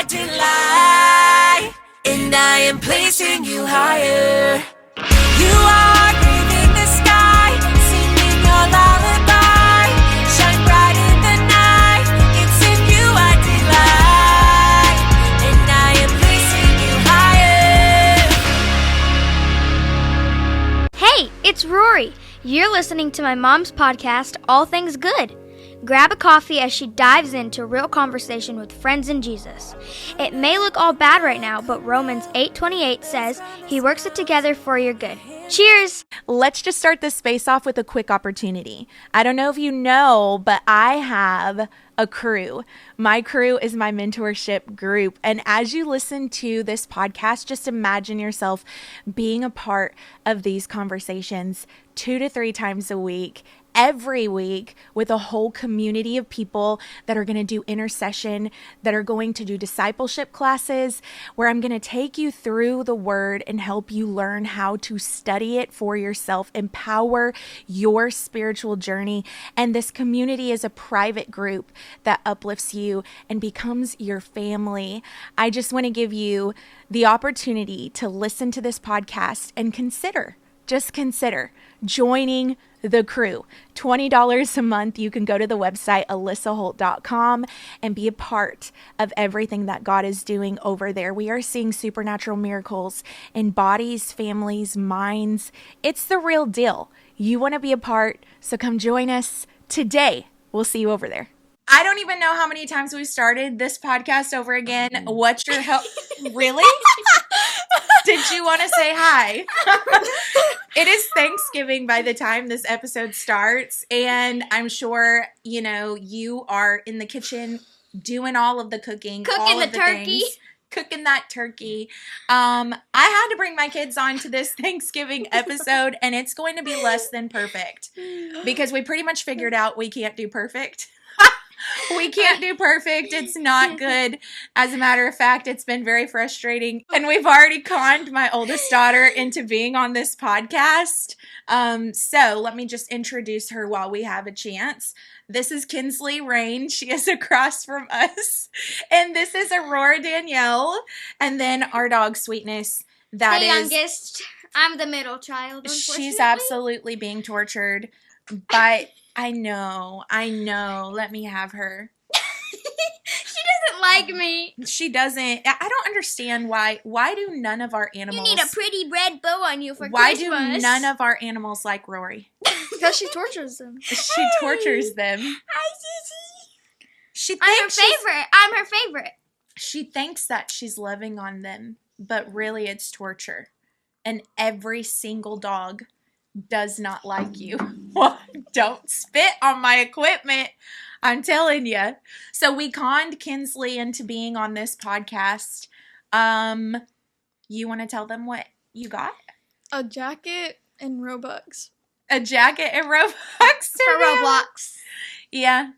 delight, and I am placing you higher. You are breathing the sky, singing your lullaby. Shine bright in the night, it's in you I delight, and I am placing you higher. Hey, it's Rory. You're listening to my mom's podcast, All Things Good. Grab a coffee as she dives into real conversation with friends in Jesus. It may look all bad right now, but Romans 8:28 says, He works it together for your good. Cheers! Let's just start this space off with a quick opportunity. I don't know if you know, but I have a crew. My crew is my mentorship group. And as you listen to this podcast, just imagine yourself being a part of these conversations 2 to 3 times a week, every week, with a whole community of people that are going to do intercession, that are going to do discipleship classes, where I'm going to take you through the word and help you learn how to study it for yourself, empower your spiritual journey. And this community is a private group that uplifts you and becomes your family. I just want to give you the opportunity to listen to this podcast and consider joining the crew. $20 a month. You can go to the website alissaholt.com and be a part of everything that God is doing over there. We are seeing supernatural miracles in bodies, families, minds. It's the real deal. You want to be a part, so come join us today. We'll see you over there. I don't even know how many times we've started this podcast over again. What's your help? Really? Did you want to say hi? It is Thanksgiving by the time this episode starts, and I'm sure, you are in the kitchen doing all of the cooking. Cooking the turkey. Cooking that turkey. I had to bring my kids on to this Thanksgiving episode, and it's going to be less than perfect because we pretty much figured out we can't do perfect. We can't do perfect. It's not good. As a matter of fact, it's been very frustrating. And we've already conned my oldest daughter into being on this podcast. So let me just introduce her while we have a chance. This is Kinsley Rain. She is across from us. And this is Aurora Danielle. And then our dog Sweetness. That the is youngest. I'm the middle child, unfortunately. She's absolutely being tortured. But I know. Let me have her. She doesn't like me. She doesn't. I don't understand why. Why do none of our animals... You need a pretty red bow on you for why Christmas. Why do none of our animals like Rory? Because she tortures them. She tortures them. Hi, Sissy. She I'm her favorite. I'm her favorite. She thinks that she's loving on them, but really it's torture. And every single dog does not like you. Don't spit on my equipment. I'm telling you. So we conned Kinsley into being on this podcast. You want to tell them what you got? A jacket and Robux. A jacket and Robux? For Roblox. Yeah.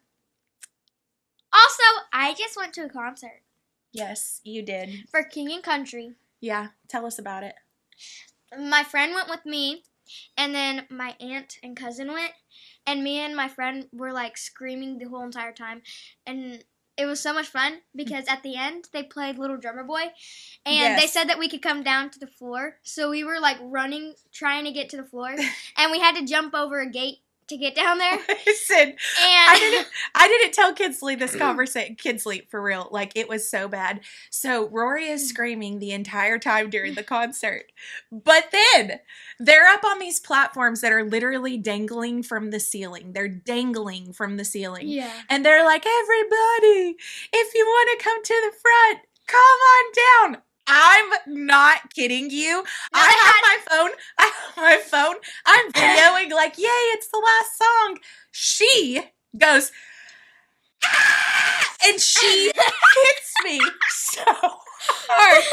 Also, I just went to a concert. Yes, you did. For King and Country. Yeah, tell us about it. My friend went with me, and then my aunt and cousin went, and me and my friend were like screaming the whole entire time, and it was so much fun because at the end they played Little Drummer Boy, and they said that we could come down to the floor, so we were like running, trying to get to the floor, and we had to jump over a gate to get down there. Listen, I didn't tell Kinsley this conversation. Kinsley, for real, like it was so bad. So Rory is screaming the entire time during the concert, but then they're up on these platforms that are literally dangling from the ceiling. They're dangling from the ceiling. Yeah. And they're like, everybody, if you want to come to the front, come on down. I'm not kidding you. I have my phone. I'm videoing like, yay, it's the last song. She goes, and she hits me so hard.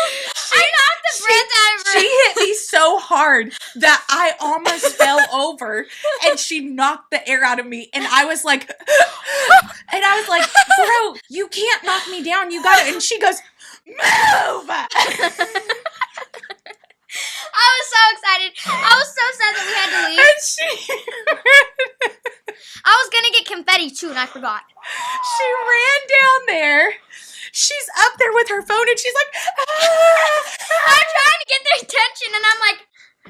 I knocked the breath out of her. She hit me so hard that I almost fell over, and she knocked the air out of me, and I was like, bro, you can't knock me down. You got it. And she goes, move! I was so excited. I was so sad that we had to leave. And I was going to get confetti too, and I forgot. She ran down there. she's up there with her phone and she's like, ah! I'm trying to get their attention, and I'm like,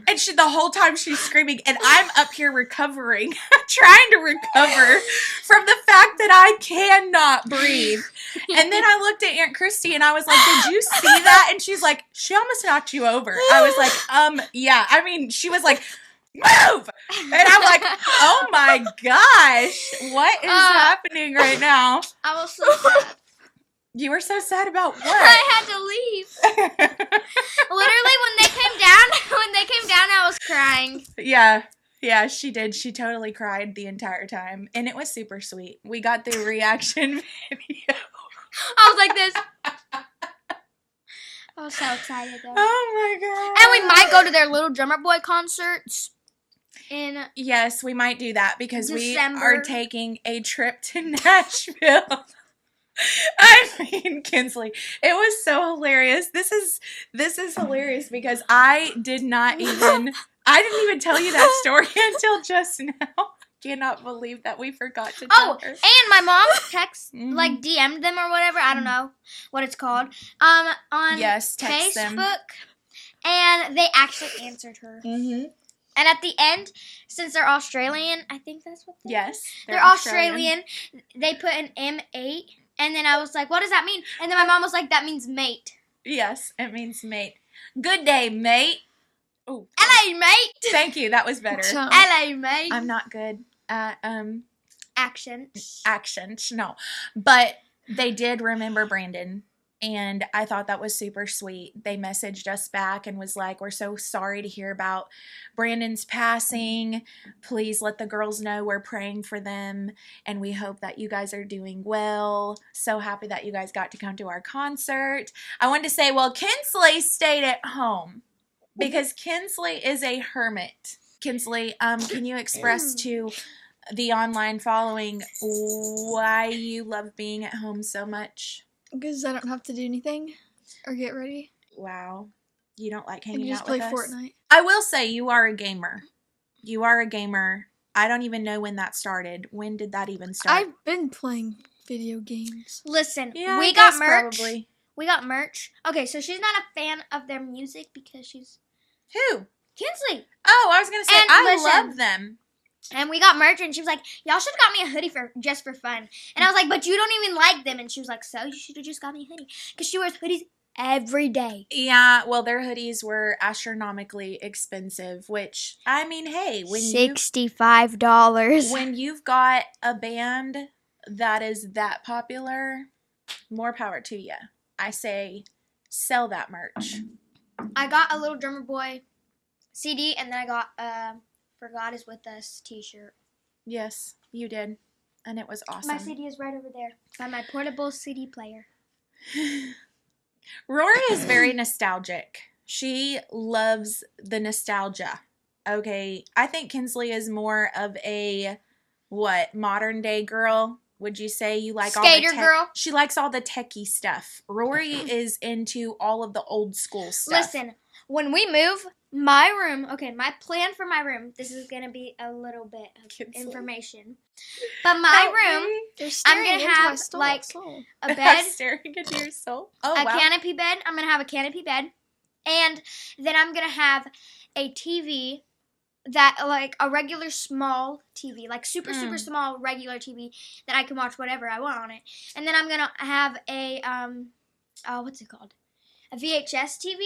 And she, the whole time she's screaming, and I'm up here recovering, trying to recover from the fact that I cannot breathe. And then I looked at Aunt Christy and I was like, did you see that? And she's like, she almost knocked you over. I was like, yeah. I mean, she was like, move! And I'm like, oh my gosh, what is happening right now? I was so sad. You were so sad about what? I had to leave. Literally, when they came down, I was crying. Yeah, she did. She totally cried the entire time. And it was super sweet. We got the reaction video. I was like this. I was so excited, though. Oh my god. And we might go to their Little Drummer Boy concerts. Yes, we might do that because December. we are taking a trip to Nashville. I mean, Kinsley, it was so hilarious. This is hilarious because I didn't even tell you that story until just now. Cannot believe that we forgot to tell her. And my mom Mhm. like DM'd them or whatever. I don't know what it's called. On Yes, text Facebook, them. and they actually answered her. Mm-hmm. And at the end, since they're Australian, I think that's what Yes, they're Australian. They put an M8, and then I was like, "What does that mean?" And then my mom was like, "That means mate." Yes, it means mate. Good day, mate. Oh, LA mate. thank you. That was better. LA mate. I'm not good at Accents. actions, no, but they did remember Brandon, and I thought that was super sweet. They messaged us back and was like, we're so sorry to hear about Brandon's passing. Please let the girls know we're praying for them, and we hope that you guys are doing well. So happy that you guys got to come to our concert. I wanted to say, well, Kinsley stayed at home because Kinsley is a hermit. Kinsley, can you express to the online following why you love being at home so much? Because I don't have to do anything or get ready. Wow. You don't like I hanging can just out play with us? Fortnite. I will say you are a gamer. You are a gamer. I don't even know when that started. When did that even start? I've been playing video games. Listen, Yeah, we I got guess merch. probably. We got merch. Okay, so she's not a fan of their music because she's Who? Kinsley. Oh, I was going to say, And I listen. love them. And we got merch, and she was like, "Y'all should have got me a hoodie just for fun." And I was like, "But you don't even like them." And she was like, "So you should have just got me a hoodie," because she wears hoodies every day. Yeah, well, their hoodies were astronomically expensive, which, I mean, hey, when $65. when you've got a band that is that popular, more power to you. I say sell that merch. I got a Little Drummer Boy CD, and then I got For God Is With Us t-shirt. Yes, you did. And it was awesome. My CD is right over there by my portable CD player. Rory is very nostalgic. She loves the nostalgia. Okay, I think Kinsley is more of a, modern day girl? Would you say you like Skater all the girl. She likes all the techie stuff. Rory is into all of the old school stuff. Listen, when we move, my room, my plan for my room, this is going to be a little bit of Kinsley. information. But my room, They're I'm staring going to into my have, soul. like, soul. a bed, Staring into your soul. Oh, a wow. canopy bed. I'm going to have a canopy bed. And then I'm going to have a TV that, like, a regular small TV, like super small regular TV that I can watch whatever I want on it. And then I'm going to have a, what's it called? A VHS TV.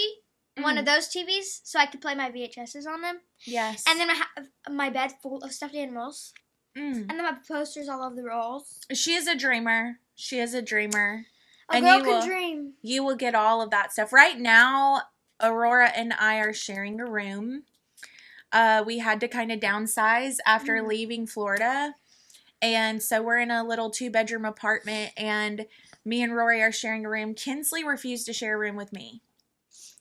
One of those TVs, so I could play my VHSs on them. Yes. And then I have my bed full of stuffed animals. And then my posters all over the walls. She is a dreamer. She is a dreamer. A girl can dream. You will get all of that stuff. Right now, Aurora and I are sharing a room. We had to kind of downsize after leaving Florida. And so we're in a little 2-bedroom apartment, and me and Rory are sharing a room. Kinsley refused to share a room with me.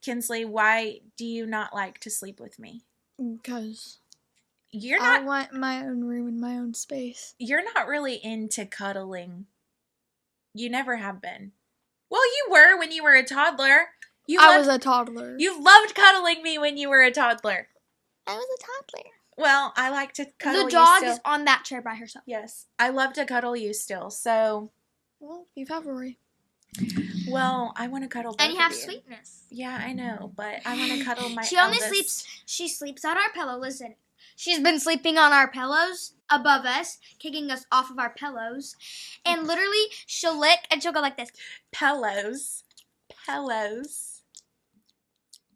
Kinsley, why do you not like to sleep with me? Because You're I not want my own room and my own space. you're not really into cuddling. You never have been. Well, you were when you were a toddler. I was a toddler. You loved cuddling me when you were a toddler. I was a toddler. Well, I like to cuddle The dog you is still. on that chair by herself. Yes, I love to cuddle you still. So Well, you have Rory. Well, I want to cuddle both And you have of you. sweetness. Yeah, I know, but I want to cuddle my She sleeps on our pillow. Listen, she's been sleeping on our pillows above us, kicking us off of our pillows. And literally, she'll lick and she'll go like this. Pillows.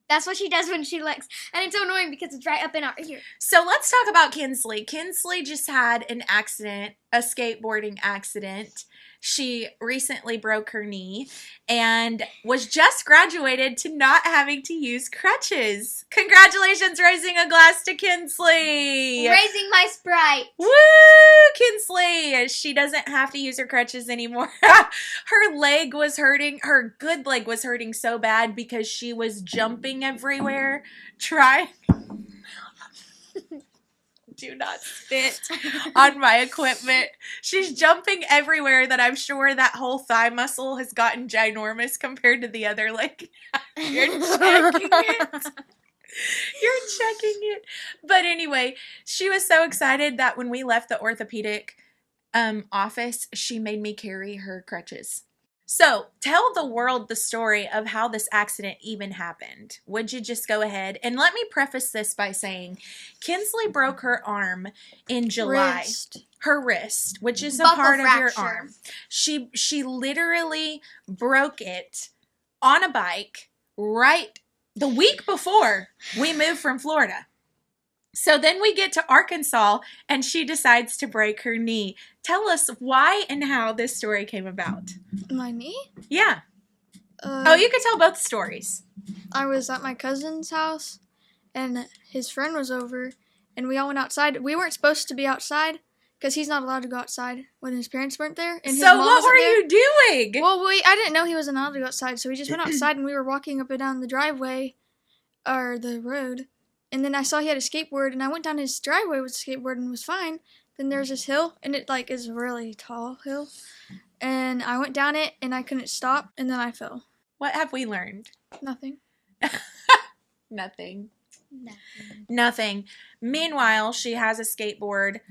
That's what she does when she licks. And it's so annoying because it's right up in our ear. So let's talk about Kinsley. Kinsley just had an accident, a skateboarding accident. She recently broke her knee and was just graduated to not having to use crutches. Congratulations, raising a glass to Kinsley. Raising my Sprite. Woo, Kinsley. She doesn't have to use her crutches anymore. Her leg was hurting. Her good leg was hurting so bad because she was jumping everywhere. Do not spit on my equipment. She's jumping everywhere that I'm sure that whole thigh muscle has gotten ginormous compared to the other leg. You're checking it. You're checking it. But anyway, she was so excited that when we left the orthopedic office, she made me carry her crutches. So, tell the world the story of how this accident even happened. Would you just go ahead? And let me preface this by saying Kinsley broke her arm in July. Her wrist, which is a part of your arm. She literally broke it on a bike right the week before we moved from Florida. So then we get to Arkansas and she decides to break her knee. Tell us why and how this story came about. My knee? Yeah. You could tell both stories. I was at my cousin's house and his friend was over and we all went outside. We weren't supposed to be outside because he's not allowed to go outside when his parents weren't there. And so what were you doing? Well, I didn't know he wasn't allowed to go outside, so we just went outside and we were walking up and down the driveway or the road. And then I saw he had a skateboard, and I went down his driveway with a skateboard and was fine. Then there's this hill, and it, is a really tall hill. And I went down it, and I couldn't stop, and then I fell. What have we learned? Nothing. Nothing. Meanwhile, she has a skateboard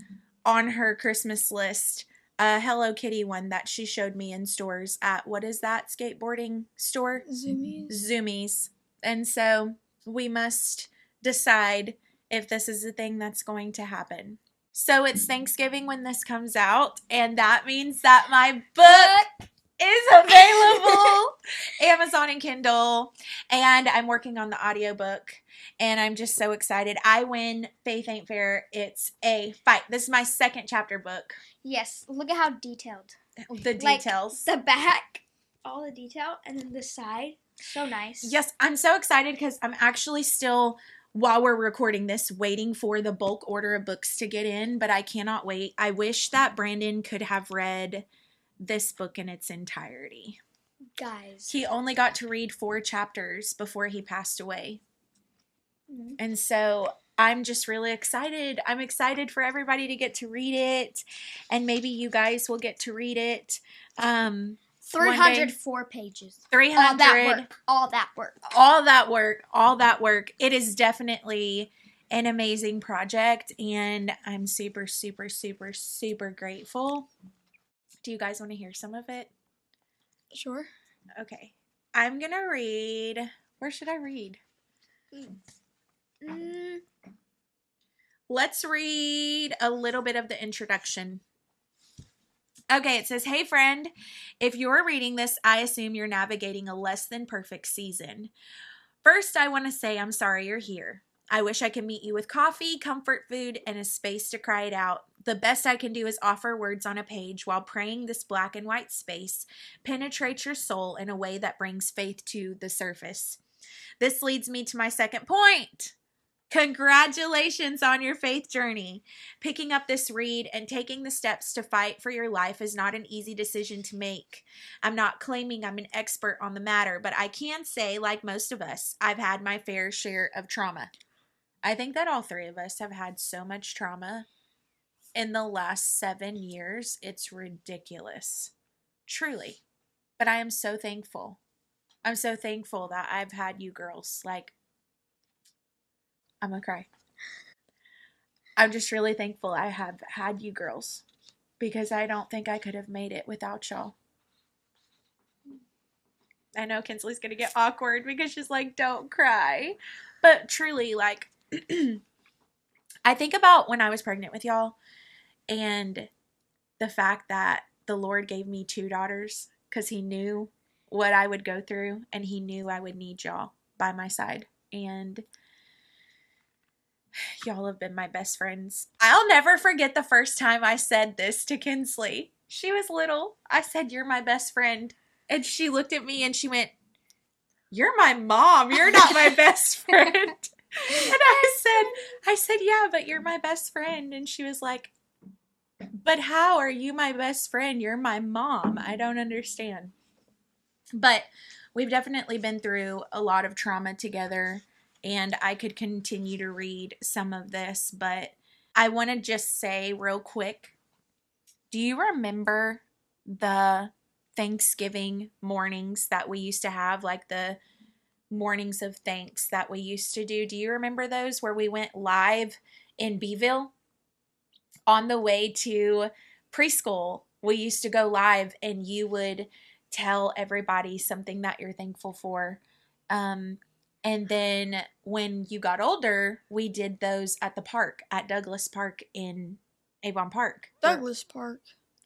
on her Christmas list, a Hello Kitty one that she showed me in stores at, what is that skateboarding store? Zoomies. And so we must decide if this is a thing that's going to happen. So it's Thanksgiving when this comes out, and that means that my book is available Amazon and Kindle, and I'm working on the audiobook, and I'm just so excited. I win Faith Ain't Fair. It's a fight. This is my second chapter book. Yes, look at how detailed. The details. The back, all the detail, and then the side. So nice. Yes, I'm so excited because I'm actually still, while we're recording this, waiting for the bulk order of books to get in, but I cannot wait. I wish that Brandon could have read this book in its entirety. Guys. He only got to read 4 chapters before he passed away. Mm-hmm. And so I'm just really excited. I'm excited for everybody to get to read it, and maybe you guys will get to read it. 304 pages. 300. All that work. It is definitely an amazing project, and I'm super, super, super, super grateful. Do you guys want to hear some of it? Sure. Okay. I'm going to read. Where should I read? Let's read a little bit of the introduction. Okay, it says, "Hey friend, if you're reading this, I assume you're navigating a less than perfect season. First, I want to say I'm sorry you're here. I wish I could meet you with coffee, comfort food, and a space to cry it out. The best I can do is offer words on a page while praying this black and white space penetrates your soul in a way that brings faith to the surface. This leads me to my second point. Congratulations on your faith journey. Picking up this read and taking the steps to fight for your life is not an easy decision to make. I'm not claiming I'm an expert on the matter, but I can say, like most of us, I've had my fair share of trauma. I think that all 3 of us have had so much trauma in the last 7 years. It's ridiculous. Truly. But I am so thankful. I'm so thankful that I've had you girls. I'm gonna cry. I'm just really thankful I have had you girls, because I don't think I could have made it without y'all. I know Kinsley's going to get awkward because she's like, don't cry. But truly, like, I think about when I was pregnant with y'all and the fact that the Lord gave me 2 daughters because he knew what I would go through and he knew I would need y'all by my side. And y'all have been my best friends. I'll never forget the first time I said this to Kinsley. She was little. I said, you're my best friend. And she looked at me and she went, you're my mom. You're not my best friend. And I said, yeah, but you're my best friend. And she was like, but how are you my best friend? You're my mom. I don't understand. But we've definitely been through a lot of trauma together, and I could continue to read some of this, but I want to just say real quick, do you remember the Thanksgiving mornings that we used to have, like the mornings of thanks that we used to do? Do you remember those where we went live in Beeville? On the way to preschool, we used to go live and you would tell everybody something that you're thankful for. And then when you got older, we did those at the park, at Douglas Park in Avon Park. Douglas Park.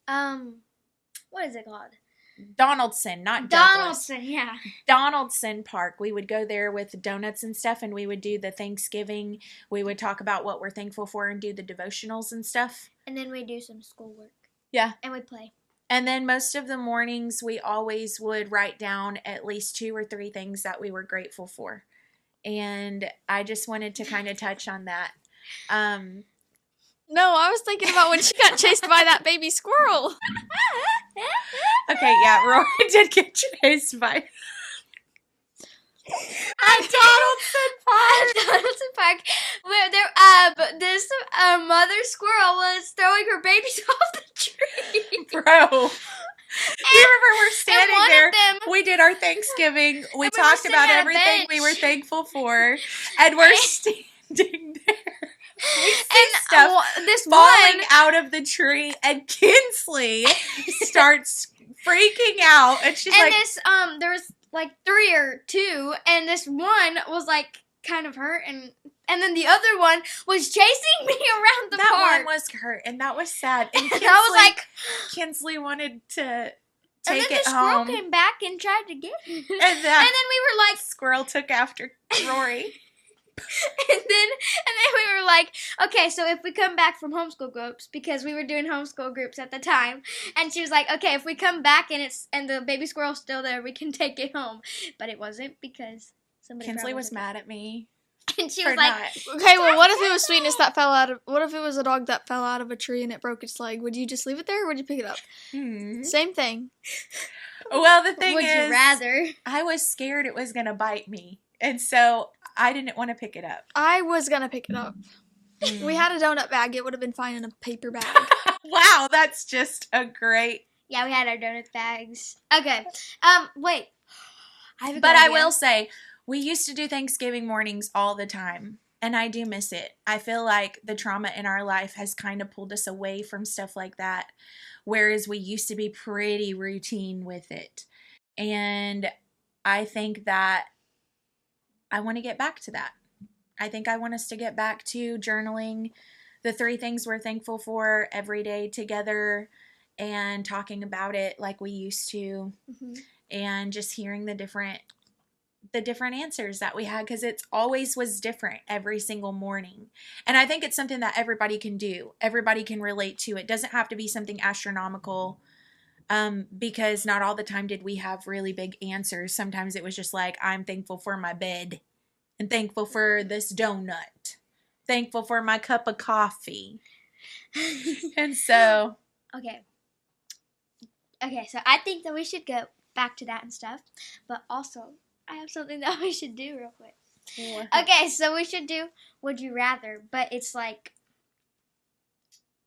What is it called? Donaldson, not Douglas. Donaldson, yeah. Donaldson Park. We would go there with donuts and stuff, and we would do the Thanksgiving. We would talk about what we're thankful for and do the devotionals and stuff. And then we do some schoolwork. Yeah. And we play. And then most of the mornings, we always would write down at least 2 or 3 things that we were grateful for. And I just wanted to kind of touch on that. No, I was thinking about when she got chased by that baby squirrel. Okay, yeah, Rory did get chased by Donaldson Park. Donaldson Park, where there, this mother squirrel was throwing her babies off the tree. Bro. You remember we're standing there, we did our Thanksgiving, we talked about everything we were thankful for, and we're standing there. We see stuff this falling one out of the tree, and Kinsley starts freaking out, and she's like, this there was like 3 or 2, and this one was like kind of hurt, and then the other one was chasing me around the park. That one was hurt, and that was sad. And Kinsley, I was like, Kinsley wanted to and take then it the squirrel home. came back and tried to get it. And then we were like, squirrel took after Rory. and then we were like, okay, so if we come back from homeschool groups, because we were doing homeschool groups at the time, and she was like, okay, if we come back and the baby squirrel's still there, we can take it home. But it wasn't, because somebody Kinsley was mad at me. And she was like, okay, well, what if it was Sweetness that fell out of, what if it was a dog that fell out of a tree and it broke its leg? Would you just leave it there, or would you pick it up? Same thing. Well, the thing would is, you rather? I was scared it was going to bite me, and so I didn't want to pick it up. I was gonna pick it up. We had a donut bag. It would have been fine in a paper bag. Wow, that's just a great... Yeah, we had our donut bags. Okay, wait. But I will say, we used to do Thanksgiving mornings all the time, and I do miss it. I feel like the trauma in our life has kind of pulled us away from stuff like that, whereas we used to be pretty routine with it. And I think that I want to get back to that. I think I want us to get back to journaling the 3 things we're thankful for every day together and talking about it like we used to, and just hearing the different answers that we had, because it's always was different every single morning. And I think it's something that everybody can do. Everybody can relate to. It doesn't have to be something astronomical, because not all the time did we have really big answers. Sometimes it was just like, I'm thankful for my bed, and thankful for this donut, thankful for my cup of coffee. And so okay, so I think that we should go back to that and stuff, but also I have something that we should do real quick. What? Okay, so we should do Would You Rather, but it's like,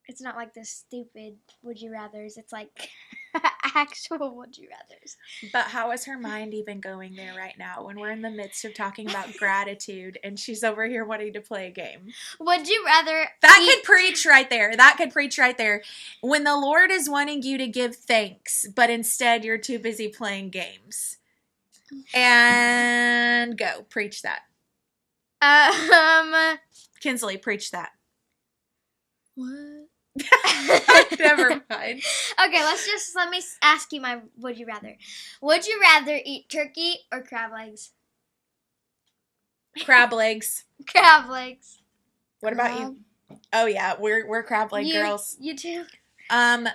it's not like this stupid Would You Rathers. It's like actual Would You Rathers. But how is her mind even going there right now when we're in the midst of talking about gratitude and she's over here wanting to play a game? Would you rather could preach right there. That could preach right there. When the Lord is wanting you to give thanks, but instead you're too busy playing games. And go. Preach that. Kinsley, preach that. What? Never mind. Okay, let me ask you my would you rather. Would you rather eat turkey or crab legs? Crab legs. Crab legs. What about you? Oh yeah, we're crab leg girls. You too.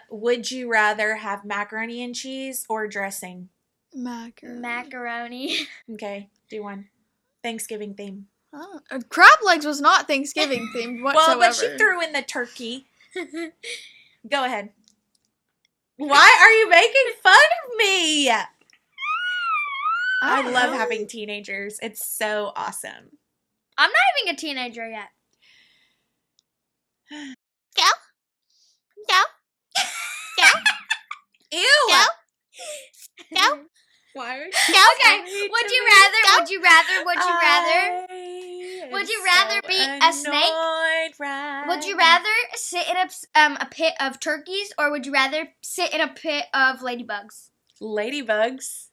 Would you rather have macaroni and cheese or dressing? Macaroni. Okay, do one. Thanksgiving theme. Oh, crab legs was not Thanksgiving themed whatsoever. Well, but she threw in the turkey. Go ahead. Why are you making fun of me? I love having teenagers. It's so awesome. I'm not even a teenager yet. Go. Ew. No. Why are you Okay. Would you rather be a snake? Would you rather sit in a pit of turkeys, or would you rather sit in a pit of ladybugs? Ladybugs.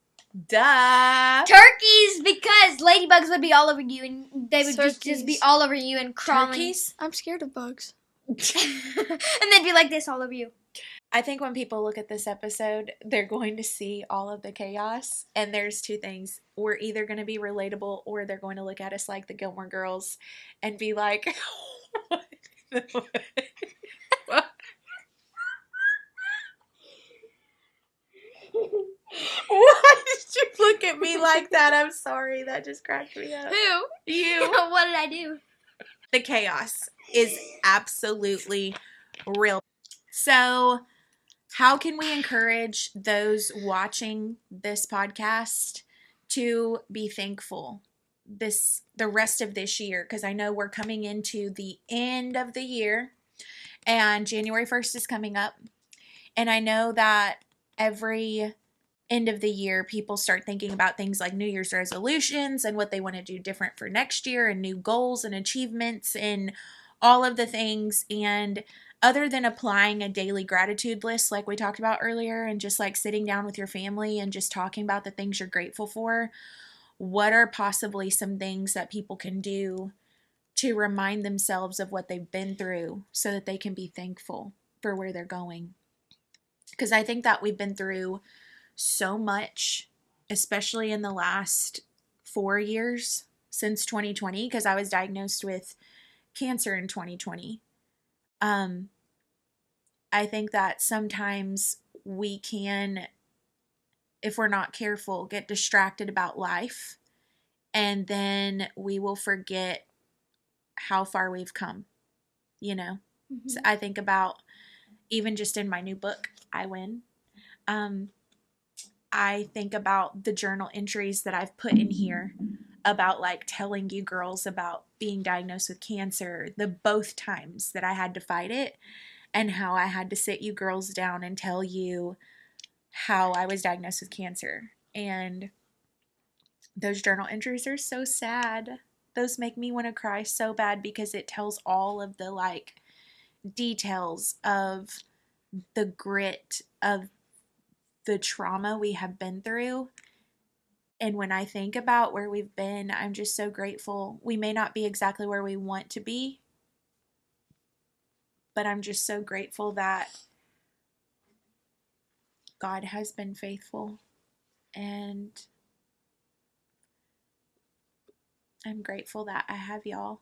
Duh. Turkeys, because ladybugs would be all over you, and they would just be all over you and crawling. Turkeys? I'm scared of bugs. And they'd be like this all over you. I think when people look at this episode, they're going to see all of the chaos. And there's two things. We're either going to be relatable, or they're going to look at us like the Gilmore Girls and be like, why did you look at me like that? I'm sorry. That just cracked me up. Who? You. What did I do? The chaos is absolutely real. So, how can we encourage those watching this podcast to be thankful the rest of this year? Because I know we're coming into the end of the year, and January 1st is coming up. And I know that every end of the year, people start thinking about things like New Year's resolutions and what they want to do different for next year, and new goals and achievements and all of the things. And other than applying a daily gratitude list like we talked about earlier, and just like sitting down with your family and just talking about the things you're grateful for, what are possibly some things that people can do to remind themselves of what they've been through so that they can be thankful for where they're going? Because I think that we've been through so much, especially in the last 4 years since 2020, because I was diagnosed with cancer in 2020. I think that sometimes we can, if we're not careful, get distracted about life, and then we will forget how far we've come, you know? Mm-hmm. So I think about, even just in my new book, I Win, I think about the journal entries that I've put in here about like telling you girls about being diagnosed with cancer, the both times that I had to fight it, and how I had to sit you girls down and tell you how I was diagnosed with cancer. And those journal entries are so sad. Those make me want to cry so bad, because it tells all of the like details of the grit of the trauma we have been through. And when I think about where we've been, I'm just so grateful. We may not be exactly where we want to be, but I'm just so grateful that God has been faithful, and I'm grateful that I have y'all.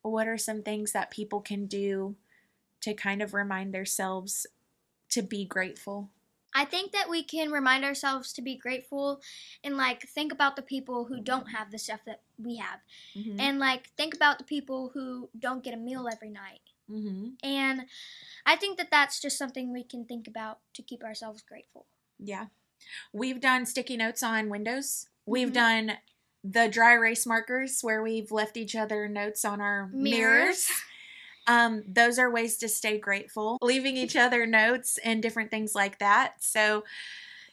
What are some things that people can do to kind of remind themselves to be grateful? I think that we can remind ourselves to be grateful and like think about the people who don't have the stuff that we have. Mm-hmm. And like think about the people who don't get a meal every night. Mm-hmm. And I think that that's just something we can think about to keep ourselves grateful. Yeah. We've done sticky notes on windows. We've done the dry erase markers where we've left each other notes on our mirrors. Those are ways to stay grateful. Leaving each other notes and different things like that. So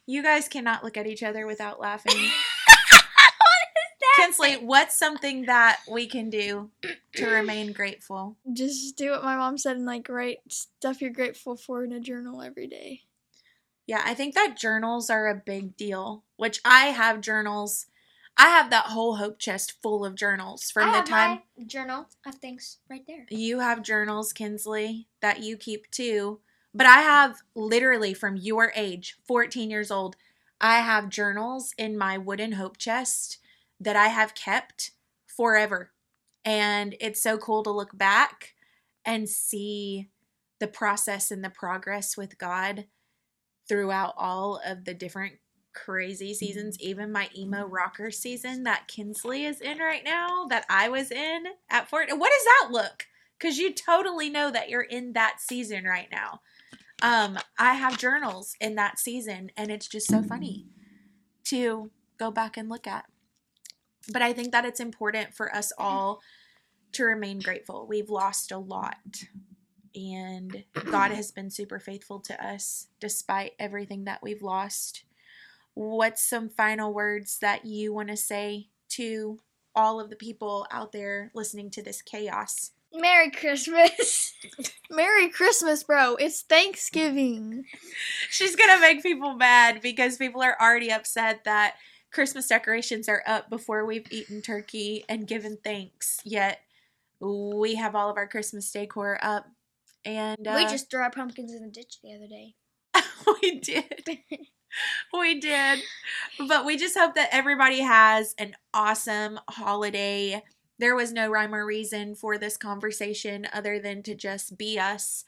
you guys cannot look at each other without laughing. Kinsley, what's something that we can do to remain grateful? Just do what my mom said and like write stuff you're grateful for in a journal every day. Yeah, I think that journals are a big deal. which I have journals. I have that whole hope chest full of journals from I the have time. my journal of things right there. You have journals, Kinsley, that you keep too. But I have literally from your age, 14 years old, I have journals in my wooden hope chest that I have kept forever. And it's so cool to look back and see the process and the progress with God throughout all of the different crazy seasons, even my emo rocker season that Kinsley is in right now, that I was in at Fort. What does that look? Because you totally know that you're in that season right now. I have journals in that season, and it's just so funny to go back and look at. But I think that it's important for us all to remain grateful. We've lost a lot, and God has been super faithful to us despite everything that we've lost. What's some final words that you want to say to all of the people out there listening to this chaos? Merry Christmas. Merry Christmas, bro. It's Thanksgiving. She's going to make people mad because people are already upset that Christmas decorations are up before we've eaten turkey and given thanks. Yet we have all of our Christmas decor up. And We just threw our pumpkins in the ditch the other day. we did. We did. But we just hope that everybody has an awesome holiday. There was no rhyme or reason for this conversation other than to just be us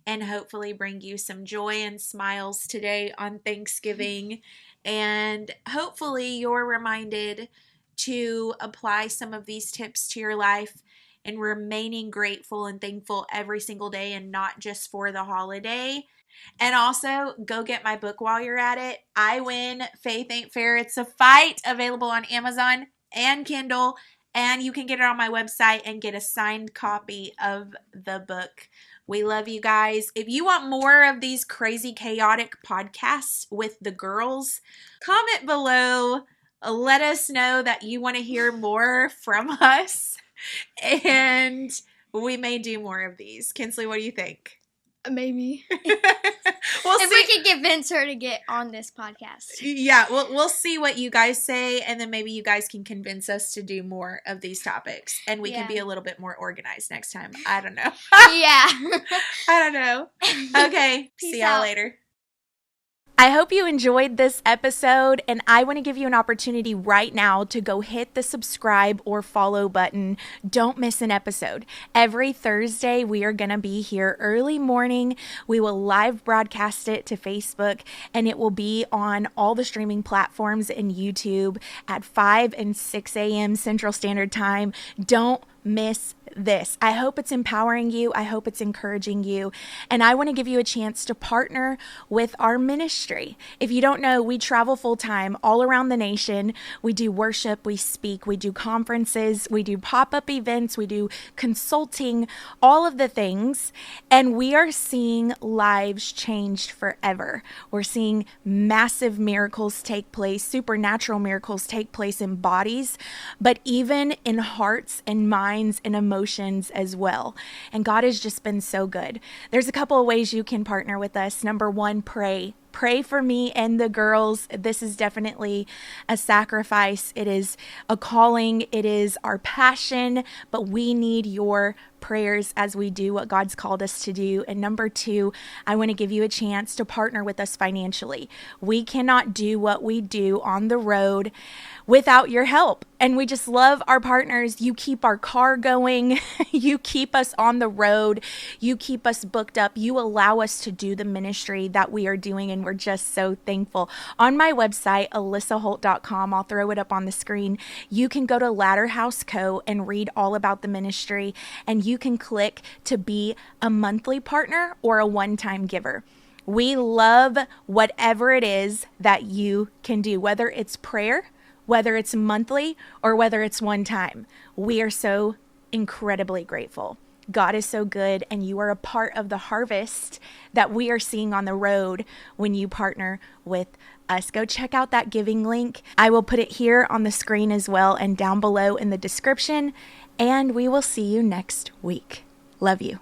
and hopefully bring you some joy and smiles today on Thanksgiving. And hopefully you're reminded to apply some of these tips to your life and remaining grateful and thankful every single day and not just for the holiday. And also, go get my book while you're at it. I Win, Faith Ain't Fair. It's a Fight, available on Amazon and Kindle. And you can get it on my website and get a signed copy of the book. We love you guys. If you want more of these crazy, chaotic podcasts with the girls, comment below. Let us know that you want to hear more from us. And we may do more of these. Kinsley, what do you think? Maybe. If we could convince her to get on this podcast. Yeah, we'll see what you guys say, and then maybe you guys can convince us to do more of these topics, and we can be a little bit more organized next time. I don't know. Yeah. I don't know. Okay, Peace see y'all out. later. I hope you enjoyed this episode, and I want to give you an opportunity right now to go hit the subscribe or follow button. Don't miss an episode. Every Thursday, we are going to be here early morning. We will live broadcast it to Facebook, and it will be on all the streaming platforms and YouTube at 5 and 6 a.m. Central Standard Time. Don't miss this. I hope it's empowering you. I hope it's encouraging you. And I want to give you a chance to partner with our ministry. If you don't know, we travel full time all around the nation. We do worship, we speak, we do conferences, we do pop-up events, we do consulting, all of the things. And we are seeing lives changed forever. We're seeing massive miracles take place, supernatural miracles take place in bodies, but even in hearts and minds and emotions as well. And God has just been so good. There's a couple of ways you can partner with us. Number one, pray. Pray for me and the girls. This is definitely a sacrifice. It is a calling. It is our passion, but we need your prayers as we do what God's called us to do. And number two, I want to give you a chance to partner with us financially. We cannot do what we do on the road without your help. And we just love our partners. You keep our car going. You keep us on the road. You keep us booked up. You allow us to do the ministry that we are doing, and we're just so thankful. On my website, AlissaHolt.com, I'll throw it up on the screen. You can go to Ladder House Co. and read all about the ministry, and you can click to be a monthly partner or a one-time giver. We love whatever it is that you can do, whether it's prayer, whether it's monthly, or whether it's one time. We are so incredibly grateful. God is so good, and you are a part of the harvest that we are seeing on the road when you partner with us. Go check out that giving link. I will put it here on the screen as well and down below in the description, and we will see you next week. Love you.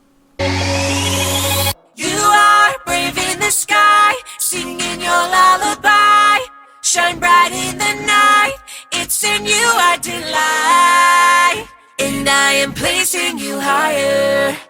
You are brave in the sky, singing your lullaby. shine bright in the night. It's in you I delight, and I am placing you higher.